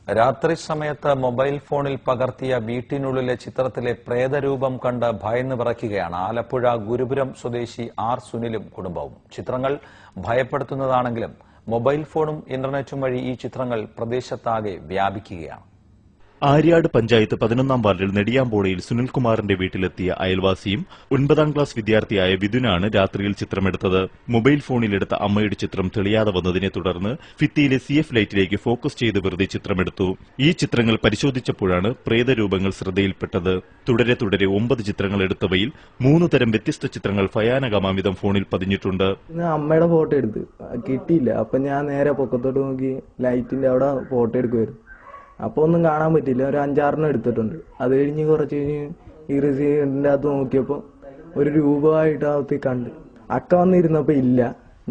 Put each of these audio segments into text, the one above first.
രാത്രി സമയത്ത് മൊബൈൽ ഫോണിൽ പകർത്തിയ വീട്ടിനുള്ളിലെ ചിത്രത്തിലെ പ്രേതരൂപം കണ്ട് ഭയന്ന് വിറയ്ക്കുകയാണ് ആലപ്പുഴ ഗുരുപുരം സ്വദേശി ആർ സുനിലും കുടുംബവും. ചിത്രങ്ങൾ ഭയപ്പെടുത്തുന്നതാണെങ്കിലും മൊബൈൽ ഫോണും ഇന്റർനെറ്റും വഴി ഈ ചിത്രങ്ങൾ പ്രദേശത്താകെ വ്യാപിക്കുകയാണ്. ആര്യാട് പഞ്ചായത്ത് 11-ാം വാർഡിൽ നെടിയാമ്പോളയിൽ സുനിൽകുമാറിന്റെ വീട്ടിലെത്തിയ അയൽവാസിയും 9-ാം ക്ലാസ് വിദ്യാർത്ഥിയായ വിധുനാണ് രാത്രിയിൽ ചിത്രമെടുത്തത്. മൊബൈൽ ഫോണിലെടുത്ത അമ്മയുടെ ചിത്രം തെളിയാതെ വന്നതിനെ തുടർന്ന് ഭിത്തിയിലെ CF ലൈറ്റിലേക്ക് ഫോക്കസ് ചെയ്ത് വെറുതെ ചിത്രമെടുത്തു. ഈ ചിത്രങ്ങൾ പരിശോധിച്ചപ്പോഴാണ് പ്രേതരൂപങ്ങൾ ശ്രദ്ധയിൽപ്പെട്ടത്. തുടരെ 9 ചിത്രങ്ങൾ എടുത്തവയിൽ 3 തരം വ്യത്യസ്ത ചിത്രങ്ങൾ ഭയാനകമാംവിധം ഫോണിൽ പതിഞ്ഞിട്ടുണ്ട്. അമ്മയുടെ ഫോട്ടോ എടുത്ത് കിട്ടിയില്ല. അപ്പൊ ഞാൻ നേരെ പൊക്കത്തോട്ട് നോക്കി ലൈറ്റിന്റെ അവിടെ ഫോട്ടോ എടുക്കുമായിരുന്നു. അപ്പൊ ഒന്നും കാണാൻ പറ്റില്ല. ഒരു 5-6 എടുത്തിട്ടുണ്ട്. അത് കഴിഞ്ഞ് കുറച്ച് കഴിഞ്ഞ് ഈ റിസീവറിന്റെ അകത്ത് നോക്കിയപ്പോ ഒരു രൂപമായിട്ട് അകത്ത് കണ്ട്. അക്ക വന്നിരുന്നപ്പോ ഇല്ല.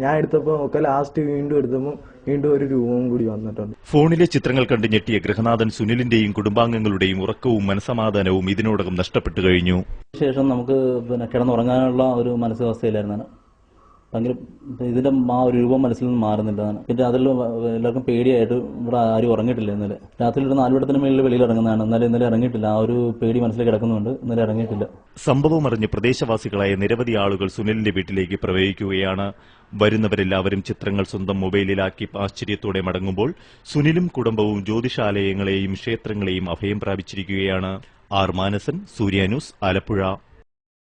ഞാൻ എടുത്തപ്പോ ഒക്കെ ലാസ്റ്റ് വീണ്ടും എടുത്തപ്പോ വീണ്ടും ഒരു രൂപവും കൂടി വന്നിട്ടുണ്ട്. ഫോണിലെ ചിത്രങ്ങൾ കണ്ട് ഞെട്ടിയ ഗൃഹനാഥൻ സുനിലിന്റെയും കുടുംബാംഗങ്ങളുടെയും ഉറക്കവും മനസമാധാനവും ഇതിനോടകം നഷ്ടപ്പെട്ടു കഴിഞ്ഞു. ശേഷം നമുക്ക് കിടന്നുറങ്ങാനുള്ള ഒരു മാനസികാവസ്ഥയിലായിരുന്നു. ഭയങ്കര ഇതിന്റെ ഒരു രൂപം മനസ്സിൽ നിന്ന് മാറുന്നില്ല. പിന്നെ അതിൽ എല്ലാവർക്കും പേടിയായിട്ട് ഇവിടെ ആരും ഉറങ്ങിയിട്ടില്ല. ഇന്നലെ രാത്രി ഒരു 4 വട്ടത്തിന് മേളിൽ വെളിയിൽ ഇറങ്ങുന്നതാണ്. ഇന്നലെ ഇറങ്ങിയിട്ടില്ല. ആ ഒരു പേടി മനസ്സിൽ കിടക്കുന്നുണ്ട്. ഇന്നലെ ഇറങ്ങിയിട്ടില്ല. സംഭവം അറിഞ്ഞ് പ്രദേശവാസികളായ നിരവധി ആളുകൾ സുനിലിന്റെ വീട്ടിലേക്ക് പ്രവേശിക്കുകയാണ്. വരുന്നവരെല്ലാവരും ചിത്രങ്ങൾ സ്വന്തം മൊബൈലിലാക്കി ആശ്ചര്യത്തോടെ മടങ്ങുമ്പോൾ സുനിലും കുടുംബവും ജ്യോതിഷാലയങ്ങളെയും ക്ഷേത്രങ്ങളെയും അഭയം പ്രാപിച്ചിരിക്കുകയാണ്. ആർ മാനസൻ, സൂര്യ ന്യൂസ്, ആലപ്പുഴ.